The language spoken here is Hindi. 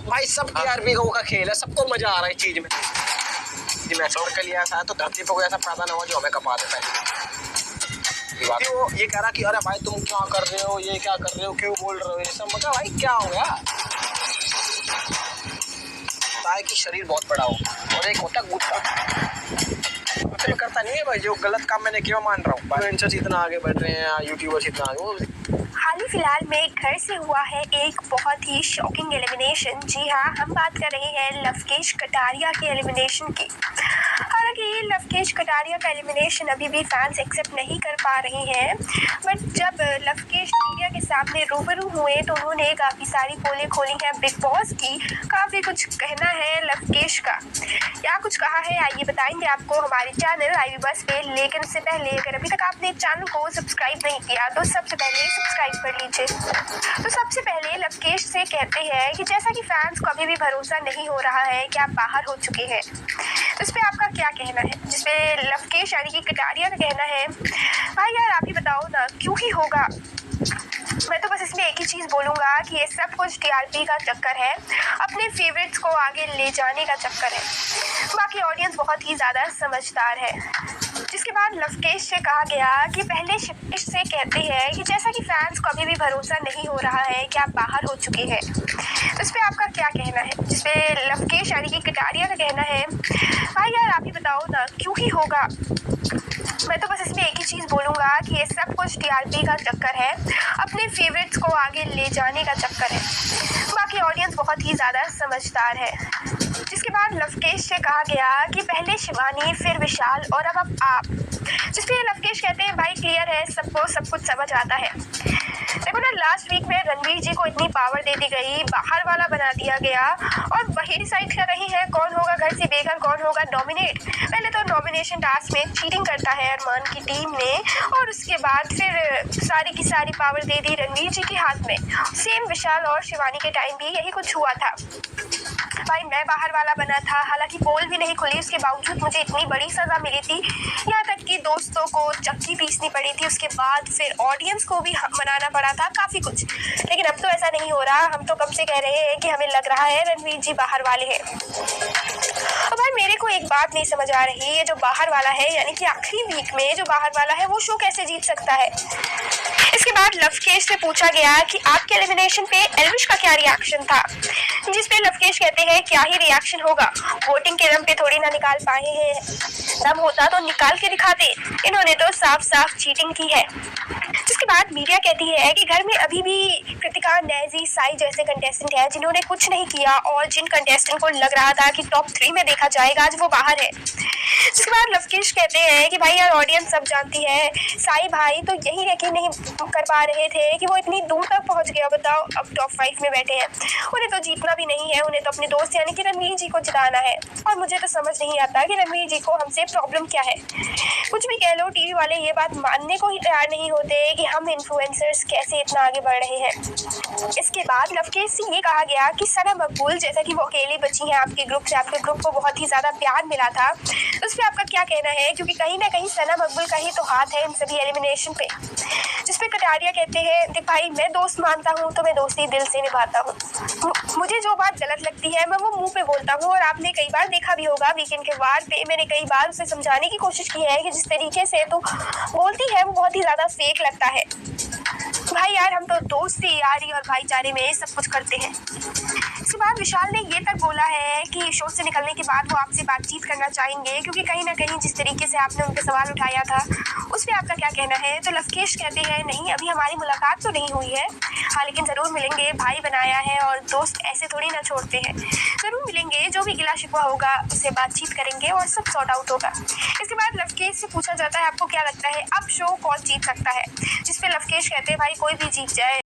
भाई सब टीआरपी का खेल है, सबको मजा आ रहा है इस चीज में। मैं छोड़ कर लिया था तो धरती पर कोई ऐसा पैदा ना हुआ जो हमें कपा देता है। वो ये कह रहा कि अरे भाई तुम क्या कर रहे हो, ये क्या कर रहे हो, क्यों बोल रहे हो ये सब। मतलब भाई क्या हो गया, कि शरीर बहुत बड़ा हो और एक होता गुस्सा। तो करता नहीं है भाई, जो गलत काम मैंने क्यों मान रहा हूँ। इन्फ्लुएंसर्स इतना आगे बढ़ रहे हैं, यूट्यूबर्स इतना आगे। हाल ही फिलहाल में घर से हुआ है एक बहुत ही शॉकिंग एलिमिनेशन। जी हाँ, हम बात कर रहे हैं लवकेश कटारिया के एलिमिनेशन की। हालांकि लवकेश कटारिया का एलिमिनेशन अभी भी फैंस एक्सेप्ट नहीं कर पा रहे हैं, बट जब लवकेश मीडिया के सामने रूबरू हुए तो उन्होंने काफ़ी सारी पोलें खोली हैं बिग बॉस की। काफ़ी कुछ कहना है लवकेश का, क्या कुछ कहा है आइए बताएंगे आपको हमारे चैनल आईवी बस पे। लेकिन उससे पहले अगर अभी तक आपने चैनल को सब्सक्राइब नहीं किया तो सबसे पहले सब्सक्राइब कर लीजिए। तो सबसे पहले लवकेश से कहते हैं कि जैसा कि फैंस को अभी भी भरोसा नहीं हो रहा है कि आप बाहर हो चुके हैं, तो इस पर आपका क्या कहना है। जिसपे लवकेश यानी कि कटारिया का कहना है, भाई यार आप ही बताओ ना क्यों ही होगा। मैं तो बस इसमें एक ही चीज़ बोलूँगा कि ये सब कुछ टीआरपी का चक्कर है, अपने फेवरेट्स को आगे ले जाने का चक्कर है। बाकी ऑडियंस बहुत ही ज़्यादा समझदार है। जिसके बाद लवकेश से कहा गया कि पहले शिवेश से कहते हैं कि जैसा कि फैंस को अभी भी भरोसा नहीं हो रहा है कि आप बाहर हो चुके हैं, तो इस पर आपका क्या कहना है। जिसपे लवकेश यानी कि कटारिया का कहना है, भाई यार आप ही बताओ ना क्यों ही होगा। मैं तो बस इसमें एक ही चीज़ बोलूँगा कि ये सब कुछ टीआरपी का चक्कर है, अपने फेवरेट्स को आगे ले जाने का चक्कर है। बाकी ऑडियंस बहुत ही ज़्यादा समझदार है। जिसके बाद लवकेश से कहा गया कि पहले शिवानी फिर विशाल और अब आप। जिसपे लवकेश कहते हैं भाई क्लियर है, सबको सब कुछ समझ आता है। देखो ना, लास्ट वीक में रणवीर जी को इतनी पावर दे दी गई, बाहर वाला बना दिया गया और वही डिसाइड कर रही है कौन होगा घर से बेघर, कौन होगा नॉमिनेट। पहले तो नॉमिनेशन टास्क में चीटिंग करता है अरमान की टीम ने और उसके बाद फिर सारी की सारी पावर दे दी रणवीर जी के हाथ में। सेम विशाल और शिवानी के टाइम भी यही कुछ हुआ था। भाई मैं बाहर वाला बना था, हालांकि पोल भी नहीं खुली, उसके बावजूद मुझे इतनी बड़ी सज़ा मिली थी। यहाँ तक कि दोस्तों को चक्की पीसनी पड़ी थी, उसके बाद फिर ऑडियंस को भी मनाना पड़ा था, काफ़ी कुछ। लेकिन अब तो ऐसा नहीं हो रहा। हम तो कब से कह रहे हैं कि हमें लग रहा है रणवीर जी बाहर वाले हैं। तो भाई मेरे को एक बात नहीं समझ आ रही, ये जो बाहर वाला है यानी कि आखिरी वीक में जो बाहर वाला है वो शो कैसे जीत सकता है। इसके बाद लवकेश से पूछा गया कि आपके एलिमिनेशन पे एल्विश का क्या रिएक्शन था। जिसपे लवकेश कहते हैं क्या ही रिएक्शन होगा, वोटिंग के दम पे थोड़ी ना निकाल पाए हैं, दम होता तो निकाल के दिखाते, इन्होंने तो साफ साफ चीटिंग की है। जिसके बाद मीडिया कहती है कि घर में अभी भी कृतिका, नैजी, साई जैसे कंटेस्टेंट हैं जिन्होंने कुछ नहीं किया और जिन कंटेस्टेंट को लग रहा था कि टॉप 3 में देखा जाएगा आज वो बाहर है। जिसके बाद लवकेश कहते हैं कि भाई यार ऑडियंस सब जानती है, साई भाई तो यही यकीन नहीं कर पा रहे थे कि वो इतनी दूर तक पहुंच गया, बताओ अब टॉप 5 में बैठे हैं। उन्हें तो जीतना भी नहीं है, उन्हें तो अपने दोस्त यानी कि रणवीर जी को जिताना है। और मुझे तो समझ नहीं आता कि रणवीर जी को हमसे प्रॉब्लम क्या है। कुछ भी कह लो, टीवी वाले ये बात मानने को ही तैयार नहीं होते कि हम इन्फ्लुएंसर्स कैसे इतना आगे बढ़ रहे हैं। इसके बाद लवकेश से ये कहा गया कि सना मकबूल जैसा कि वो अकेली बची हैं आपके ग्रुप से, आपके ग्रुप को बहुत ही ज़्यादा प्यार मिला था, तो उस पर आपका क्या कहना है। क्योंकि कहीं ना कहीं सना मकबूल का ही तो हाथ है इन सभी एलिमिनेशन पे। जिसपे कटारिया कहते हैं देख भाई मैं दोस्त मानता हूँ तो मैं दोस्ती दिल से निभाता हूँ, मुझे जो बात गलत लगती है मैं वो मुंह पे बोलता हूँ। और आपने कई बार देखा भी होगा वीकेंड के वार पे मैंने कई बार उसे समझाने की कोशिश की है कि जिस तरीके से तो बोलती है वो बहुत ही ज़्यादा फेक लगता है। भाई यार हम तो दोस्ती, यारी और भाईचारे में सब कुछ करते हैं। इसके बाद विशाल ने ये तक बोला है कि शो से निकलने के बाद वो आपसे बातचीत करना चाहेंगे, क्योंकि कहीं ना कहीं जिस तरीके से आपने उनके सवाल उठाया था उस पर आपका क्या कहना है। तो लवकेश कहते हैं नहीं अभी हमारी मुलाकात तो नहीं हुई है, हाँ लेकिन ज़रूर मिलेंगे, भाई बनाया है और दोस्त ऐसे थोड़ी ना छोड़ते हैं, ज़रूर मिलेंगे, जो भी गिला शिकवा होगा उससे बातचीत करेंगे और सब सॉर्ट आउट होगा। इसके बाद लवकेश से पूछा जाता है आपको क्या लगता है अब शो कौन जीत सकता है। जिसपे लवकेश कहते हैं भाई कोई भी जीत जाए।